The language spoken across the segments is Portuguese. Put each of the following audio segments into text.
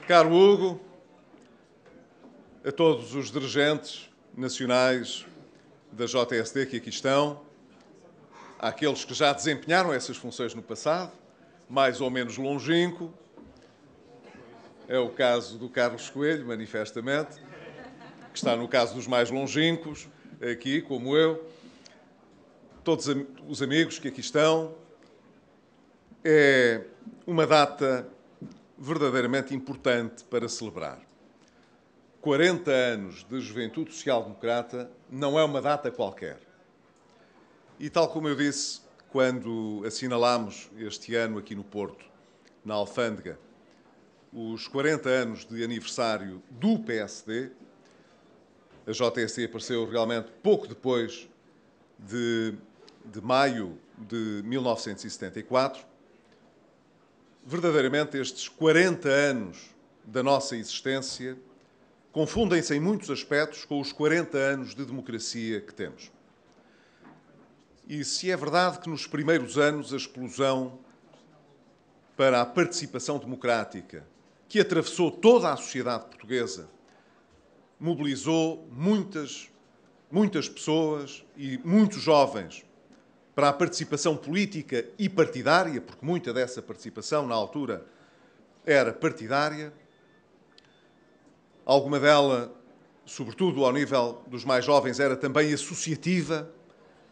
Caro Hugo, a todos os dirigentes nacionais da JSD que aqui estão, àqueles que já desempenharam essas funções no passado, mais ou menos longínquo, é o caso do Carlos Coelho, manifestamente, que está no caso dos mais longínquos, aqui, como eu, todos os amigos que aqui estão. É uma data verdadeiramente importante para celebrar. 40 anos de Juventude Social Democrata não é uma data qualquer. E tal como eu disse, quando assinalámos este ano aqui no Porto, na Alfândega, os 40 anos de aniversário do PSD, a JSD apareceu realmente pouco depois de maio de 1974, verdadeiramente estes 40 anos da nossa existência confundem-se em muitos aspectos com os 40 anos de democracia que temos. E se é verdade que nos primeiros anos a explosão para a participação democrática, que atravessou toda a sociedade portuguesa, mobilizou muitas pessoas e muitos jovens para a participação política e partidária, porque muita dessa participação, na altura, era partidária. Alguma dela, sobretudo ao nível dos mais jovens, era também associativa,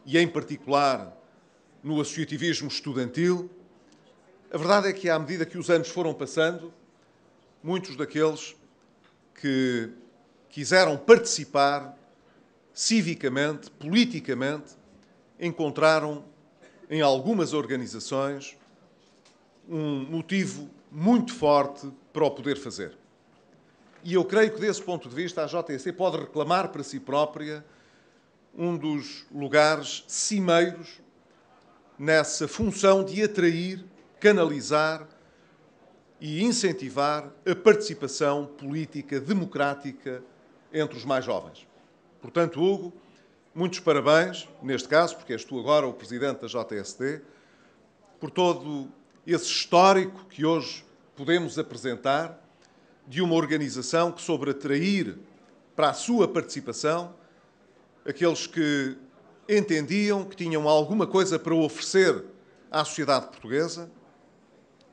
e em particular no associativismo estudantil. A verdade é que, à medida que os anos foram passando, muitos daqueles que quiseram participar civicamente, politicamente, encontraram em algumas organizações um motivo muito forte para o poder fazer. E eu creio que, desse ponto de vista, a JSD pode reclamar para si própria um dos lugares cimeiros nessa função de atrair, canalizar e incentivar a participação política democrática entre os mais jovens. Portanto, Hugo, muitos parabéns, neste caso, porque és tu agora o presidente da JSD, por todo esse histórico que hoje podemos apresentar de uma organização que soube atrair para a sua participação aqueles que entendiam que tinham alguma coisa para oferecer à sociedade portuguesa,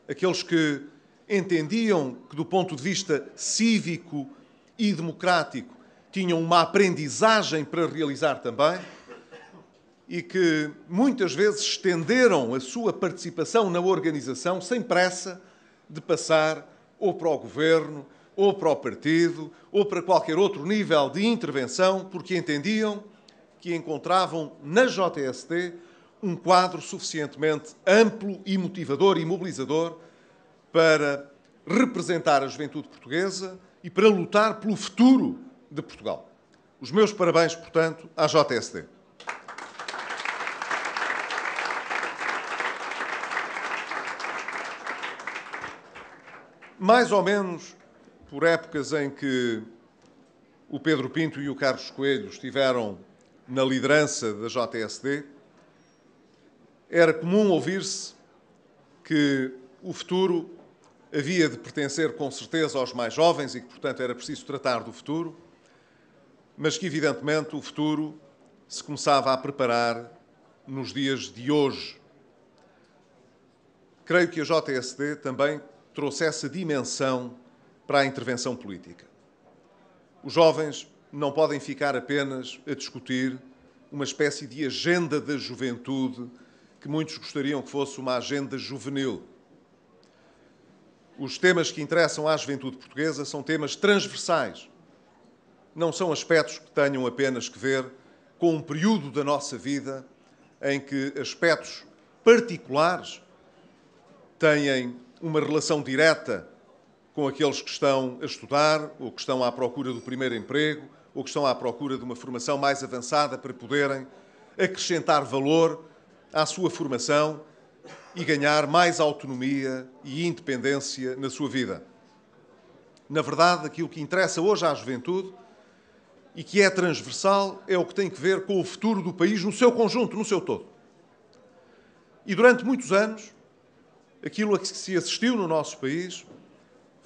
aqueles que entendiam que, do ponto de vista cívico e democrático, tinham uma aprendizagem para realizar também e que muitas vezes estenderam a sua participação na organização sem pressa de passar ou para o governo, ou para o partido, ou para qualquer outro nível de intervenção, porque entendiam que encontravam na JSD um quadro suficientemente amplo e motivador e mobilizador para representar a juventude portuguesa e para lutar pelo futuro de Portugal. Os meus parabéns, portanto, à JSD. Mais ou menos por épocas em que o Pedro Pinto e o Carlos Coelho estiveram na liderança da JSD, era comum ouvir-se que o futuro havia de pertencer com certeza aos mais jovens e que, portanto, era preciso tratar do futuro, mas que, evidentemente, o futuro se começava a preparar nos dias de hoje. Creio que a JSD também trouxe essa dimensão para a intervenção política. Os jovens não podem ficar apenas a discutir uma espécie de agenda da juventude que muitos gostariam que fosse uma agenda juvenil. Os temas que interessam à juventude portuguesa são temas transversais. Não são aspectos que tenham apenas que ver com um período da nossa vida em que aspectos particulares têm uma relação direta com aqueles que estão a estudar, ou que estão à procura do primeiro emprego, ou que estão à procura de uma formação mais avançada para poderem acrescentar valor à sua formação e ganhar mais autonomia e independência na sua vida. Na verdade, aquilo que interessa hoje à juventude e que é transversal é o que tem que ver com o futuro do país no seu conjunto, no seu todo. E durante muitos anos, aquilo a que se assistiu no nosso país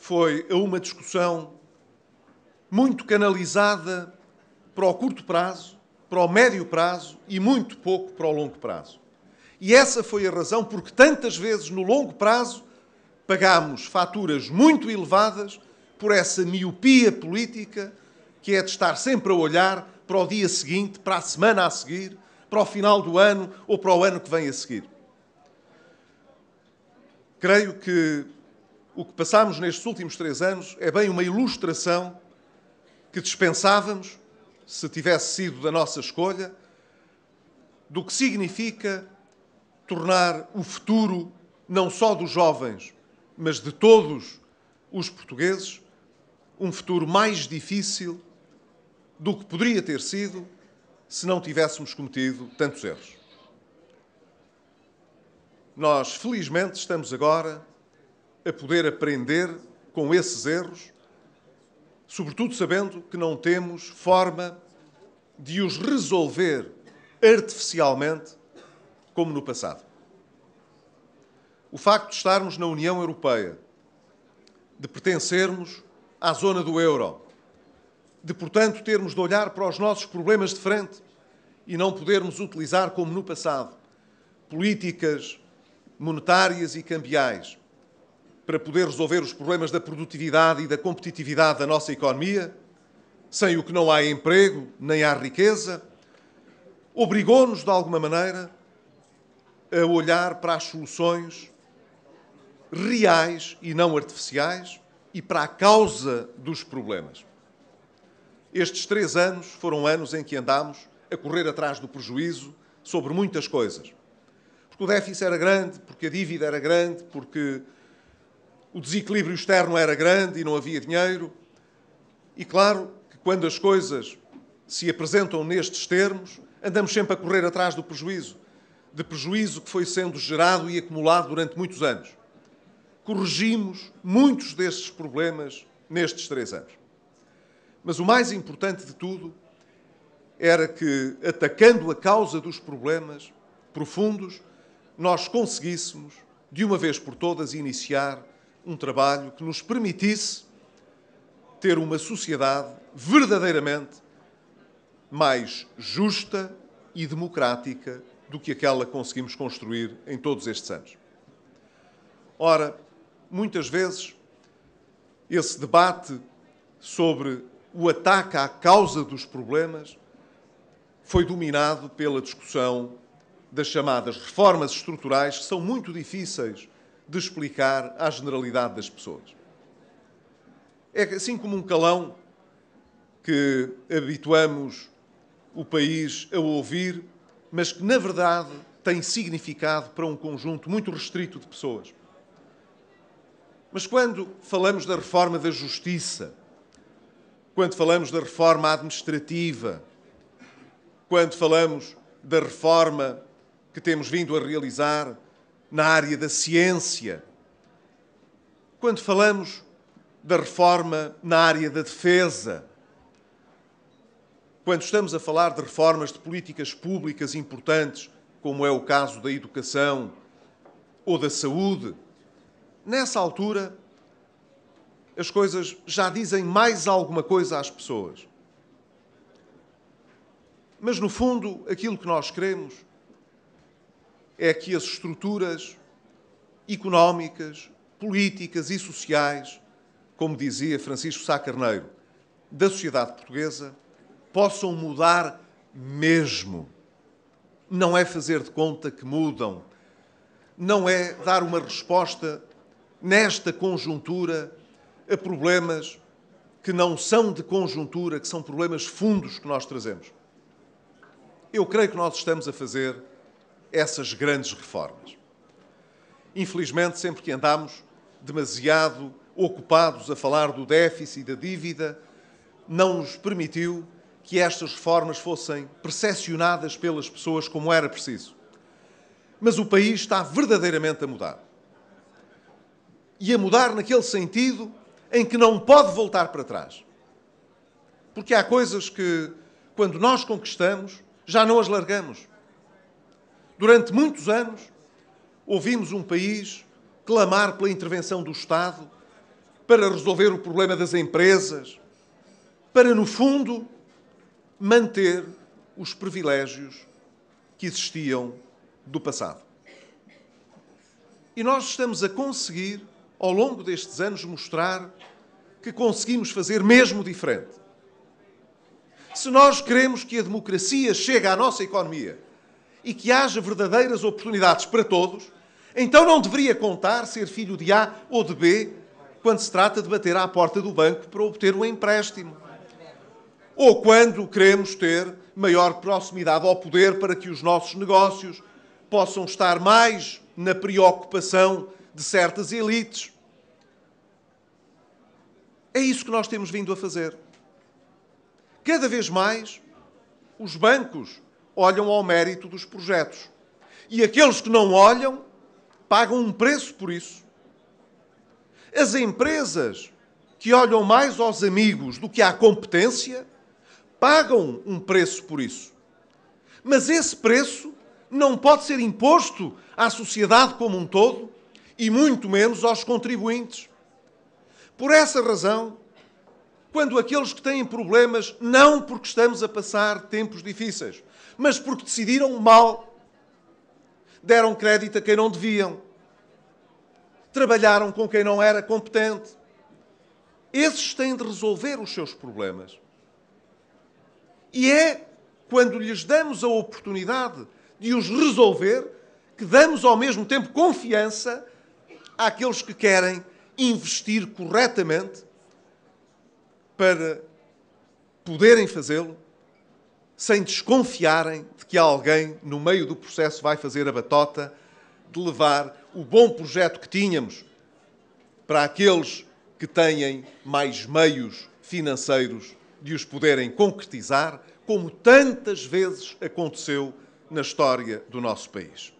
foi a uma discussão muito canalizada para o curto prazo, para o médio prazo e muito pouco para o longo prazo. E essa foi a razão porque tantas vezes no longo prazo pagámos faturas muito elevadas por essa miopia política que é de estar sempre a olhar para o dia seguinte, para a semana a seguir, para o final do ano ou para o ano que vem a seguir. Creio que o que passámos nestes últimos 3 anos é bem uma ilustração que dispensávamos, se tivesse sido da nossa escolha, do que significa tornar o futuro não só dos jovens, mas de todos os portugueses, um futuro mais difícil do que poderia ter sido se não tivéssemos cometido tantos erros. Nós, felizmente, estamos agora a poder aprender com esses erros, sobretudo sabendo que não temos forma de os resolver artificialmente como no passado. O facto de estarmos na União Europeia, de pertencermos à zona do euro, de, portanto, termos de olhar para os nossos problemas de frente e não podermos utilizar, como no passado, políticas monetárias e cambiais para poder resolver os problemas da produtividade e da competitividade da nossa economia, sem o que não há emprego nem há riqueza, obrigou-nos, de alguma maneira, a olhar para as soluções reais e não artificiais e para a causa dos problemas. Estes 3 anos foram anos em que andámos a correr atrás do prejuízo sobre muitas coisas. Porque o déficit era grande, porque a dívida era grande, porque o desequilíbrio externo era grande e não havia dinheiro. E claro que quando as coisas se apresentam nestes termos, andamos sempre a correr atrás do prejuízo, de prejuízo que foi sendo gerado e acumulado durante muitos anos. Corrigimos muitos destes problemas nestes 3 anos. Mas o mais importante de tudo era que, atacando a causa dos problemas profundos, nós conseguíssemos, de uma vez por todas, iniciar um trabalho que nos permitisse ter uma sociedade verdadeiramente mais justa e democrática do que aquela que conseguimos construir em todos estes anos. Ora, muitas vezes, esse debate sobre o ataque à causa dos problemas foi dominado pela discussão das chamadas reformas estruturais, que são muito difíceis de explicar à generalidade das pessoas. É assim como um calão que habituamos o país a ouvir, mas que, na verdade, tem significado para um conjunto muito restrito de pessoas. Mas quando falamos da reforma da justiça, quando falamos da reforma administrativa, quando falamos da reforma que temos vindo a realizar na área da ciência, quando falamos da reforma na área da defesa, quando estamos a falar de reformas de políticas públicas importantes, como é o caso da educação ou da saúde, nessa altura as coisas já dizem mais alguma coisa às pessoas. Mas, no fundo, aquilo que nós queremos é que as estruturas económicas, políticas e sociais, como dizia Francisco Sá Carneiro, da sociedade portuguesa, possam mudar mesmo. Não é fazer de conta que mudam. Não é dar uma resposta nesta conjuntura a problemas que não são de conjuntura, que são problemas fundos que nós trazemos. Eu creio que nós estamos a fazer essas grandes reformas. Infelizmente, sempre que andamos demasiado ocupados a falar do déficit e da dívida, não nos permitiu que estas reformas fossem percepcionadas pelas pessoas como era preciso. Mas o país está verdadeiramente a mudar. E a mudar naquele sentido em que não pode voltar para trás. Porque há coisas que, quando nós conquistamos, já não as largamos. Durante muitos anos, ouvimos um país clamar pela intervenção do Estado para resolver o problema das empresas, para, no fundo, manter os privilégios que existiam do passado. E nós estamos a conseguir, ao longo destes anos, mostrar que conseguimos fazer mesmo diferente. Se nós queremos que a democracia chegue à nossa economia e que haja verdadeiras oportunidades para todos, então não deveria contar ser filho de A ou de B quando se trata de bater à porta do banco para obter um empréstimo. Ou quando queremos ter maior proximidade ao poder para que os nossos negócios possam estar mais na preocupação de certas elites. É isso que nós temos vindo a fazer. Cada vez mais, os bancos olham ao mérito dos projetos. E aqueles que não olham, pagam um preço por isso. As empresas que olham mais aos amigos do que à competência, pagam um preço por isso. Mas esse preço não pode ser imposto à sociedade como um todo e muito menos aos contribuintes. Por essa razão, quando aqueles que têm problemas, não porque estamos a passar tempos difíceis, mas porque decidiram mal, deram crédito a quem não deviam, trabalharam com quem não era competente, esses têm de resolver os seus problemas. E é quando lhes damos a oportunidade de os resolver que damos ao mesmo tempo confiança àqueles que querem investir corretamente para poderem fazê-lo sem desconfiarem de que alguém no meio do processo vai fazer a batota de levar o bom projeto que tínhamos para aqueles que têm mais meios financeiros de os poderem concretizar, como tantas vezes aconteceu na história do nosso país.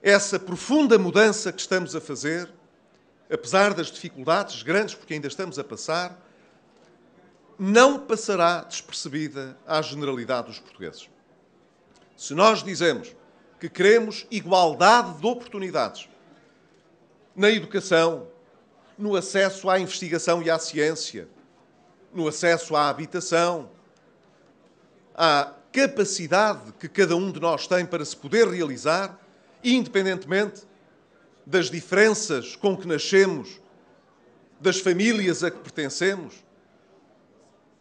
Essa profunda mudança que estamos a fazer, apesar das dificuldades grandes porque ainda estamos a passar, não passará despercebida à generalidade dos portugueses. Se nós dizemos que queremos igualdade de oportunidades na educação, no acesso à investigação e à ciência, no acesso à habitação, à capacidade que cada um de nós tem para se poder realizar, independentemente das diferenças com que nascemos, das famílias a que pertencemos,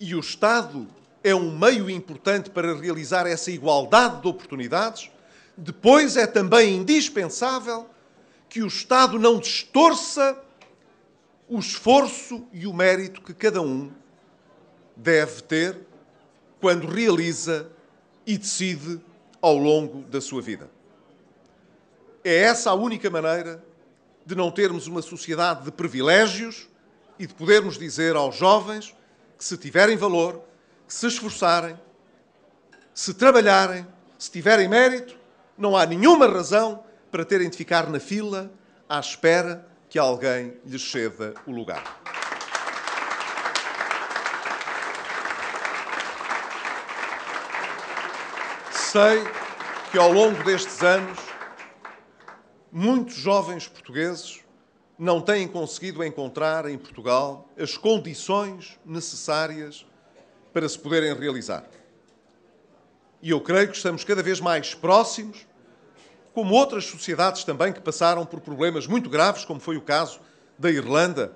e o Estado é um meio importante para realizar essa igualdade de oportunidades, depois é também indispensável que o Estado não distorça o esforço e o mérito que cada um deve ter quando realiza e decide ao longo da sua vida. É essa a única maneira de não termos uma sociedade de privilégios e de podermos dizer aos jovens que, se tiverem valor, que se esforçarem, se trabalharem, se tiverem mérito, não há nenhuma razão para terem de ficar na fila à espera que alguém lhes ceda o lugar. Sei que ao longo destes anos muitos jovens portugueses não têm conseguido encontrar em Portugal as condições necessárias para se poderem realizar. E eu creio que estamos cada vez mais próximos, como outras sociedades também que passaram por problemas muito graves, como foi o caso da Irlanda,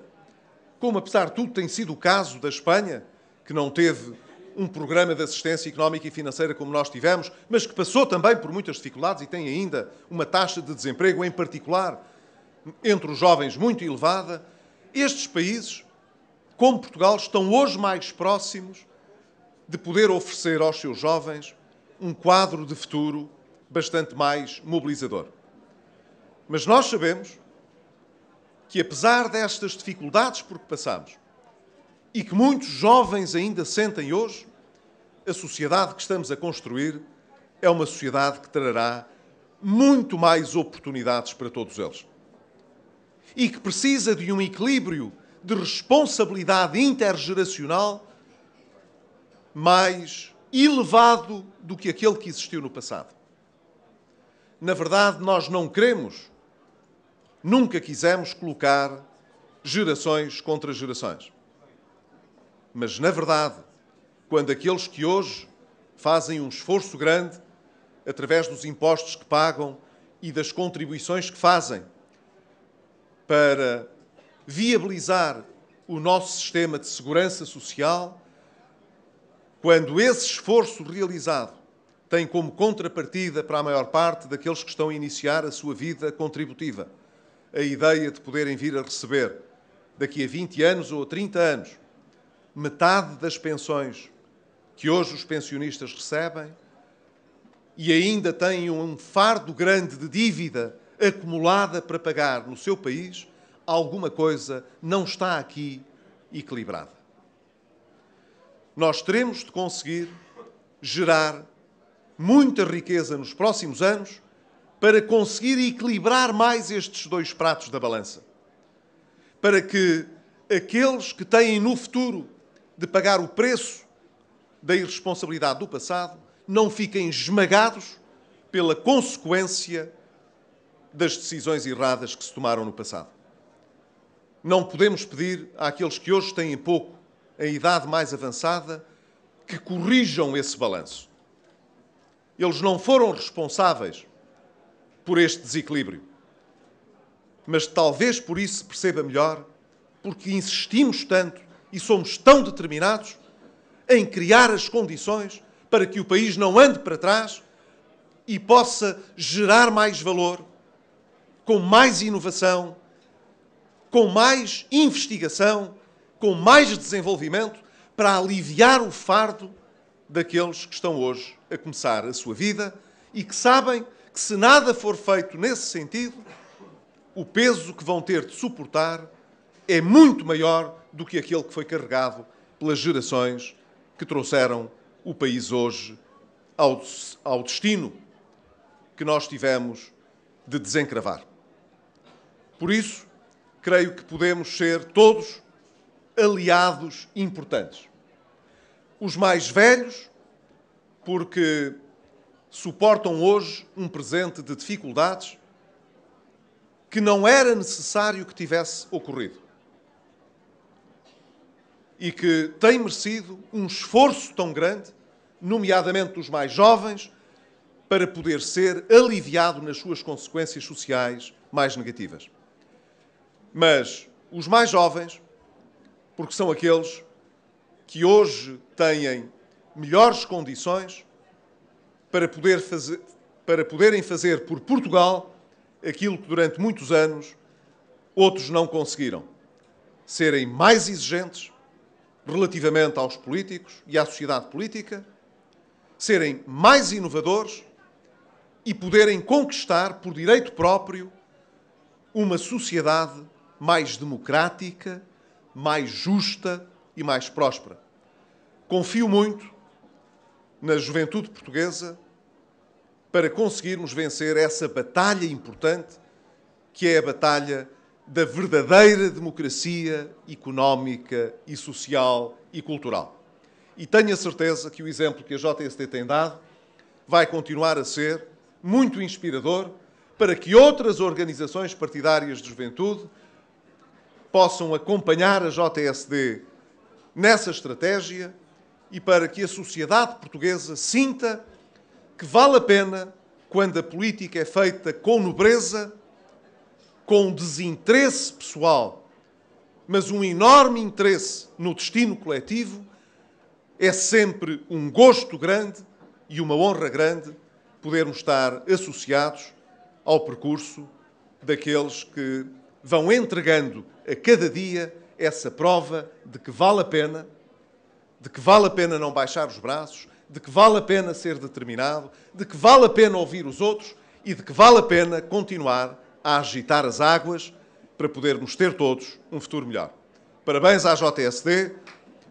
como, apesar de tudo, tem sido o caso da Espanha, que não teve um programa de assistência económica e financeira como nós tivemos, mas que passou também por muitas dificuldades e tem ainda uma taxa de desemprego, em particular entre os jovens, muito elevada. Estes países, como Portugal, estão hoje mais próximos de poder oferecer aos seus jovens um quadro de futuro bastante mais mobilizador. Mas nós sabemos que, apesar destas dificuldades por que passamos, e que muitos jovens ainda sentem hoje, a sociedade que estamos a construir é uma sociedade que trará muito mais oportunidades para todos eles. E que precisa de um equilíbrio de responsabilidade intergeracional mais elevado do que aquele que existiu no passado. Na verdade, nós não queremos, nunca quisemos colocar gerações contra gerações. Mas, na verdade, quando aqueles que hoje fazem um esforço grande, através dos impostos que pagam e das contribuições que fazem para viabilizar o nosso sistema de segurança social, quando esse esforço realizado tem como contrapartida para a maior parte daqueles que estão a iniciar a sua vida contributiva a ideia de poderem vir a receber, daqui a 20 anos ou a 30 anos, metade das pensões que hoje os pensionistas recebem e ainda têm um fardo grande de dívida acumulada para pagar no seu país, alguma coisa não está aqui equilibrada. Nós teremos de conseguir gerar muita riqueza nos próximos anos para conseguir equilibrar mais estes dois pratos da balança. Para que aqueles que têm no futuro de pagar o preço da irresponsabilidade do passado não fiquem esmagados pela consequência das decisões erradas que se tomaram no passado. Não podemos pedir àqueles que hoje têm pouco, a idade mais avançada, que corrijam esse balanço. Eles não foram responsáveis por este desequilíbrio. Mas talvez por isso se perceba melhor, porque insistimos tanto e somos tão determinados em criar as condições para que o país não ande para trás e possa gerar mais valor, com mais inovação, com mais investigação, com mais desenvolvimento, para aliviar o fardo daqueles que estão hoje a começar a sua vida e que sabem que, se nada for feito nesse sentido, o peso que vão ter de suportar é muito maior do que aquele que foi carregado pelas gerações que trouxeram o país hoje ao destino que nós tivemos de desencravar. Por isso, creio que podemos ser todos aliados importantes. Os mais velhos, porque suportam hoje um presente de dificuldades que não era necessário que tivesse ocorrido e que tem merecido um esforço tão grande, nomeadamente dos mais jovens, para poder ser aliviado nas suas consequências sociais mais negativas. Mas os mais jovens, porque são aqueles que hoje têm melhores condições para poderem fazer por Portugal aquilo que durante muitos anos outros não conseguiram. Serem mais exigentes relativamente aos políticos e à sociedade política, serem mais inovadores e poderem conquistar por direito próprio uma sociedade mais democrática, mais justa e mais próspera. Confio muito na juventude portuguesa para conseguirmos vencer essa batalha importante que é a batalha da verdadeira democracia económica e social e cultural. E tenho a certeza que o exemplo que a JSD tem dado vai continuar a ser muito inspirador para que outras organizações partidárias de juventude possam acompanhar a JSD nessa estratégia e para que a sociedade portuguesa sinta que vale a pena, quando a política é feita com nobreza, com desinteresse pessoal, mas um enorme interesse no destino coletivo, é sempre um gosto grande e uma honra grande podermos estar associados ao percurso daqueles que vão entregando a cada dia essa prova de que vale a pena não baixar os braços, de que vale a pena ser determinado, de que vale a pena ouvir os outros e de que vale a pena continuar a agitar as águas para podermos ter todos um futuro melhor. Parabéns à JSD,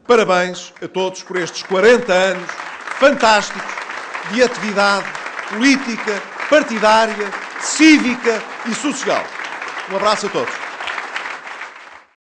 parabéns a todos por estes 40 anos fantásticos de atividade política, partidária, cívica e social. Um abraço a todos.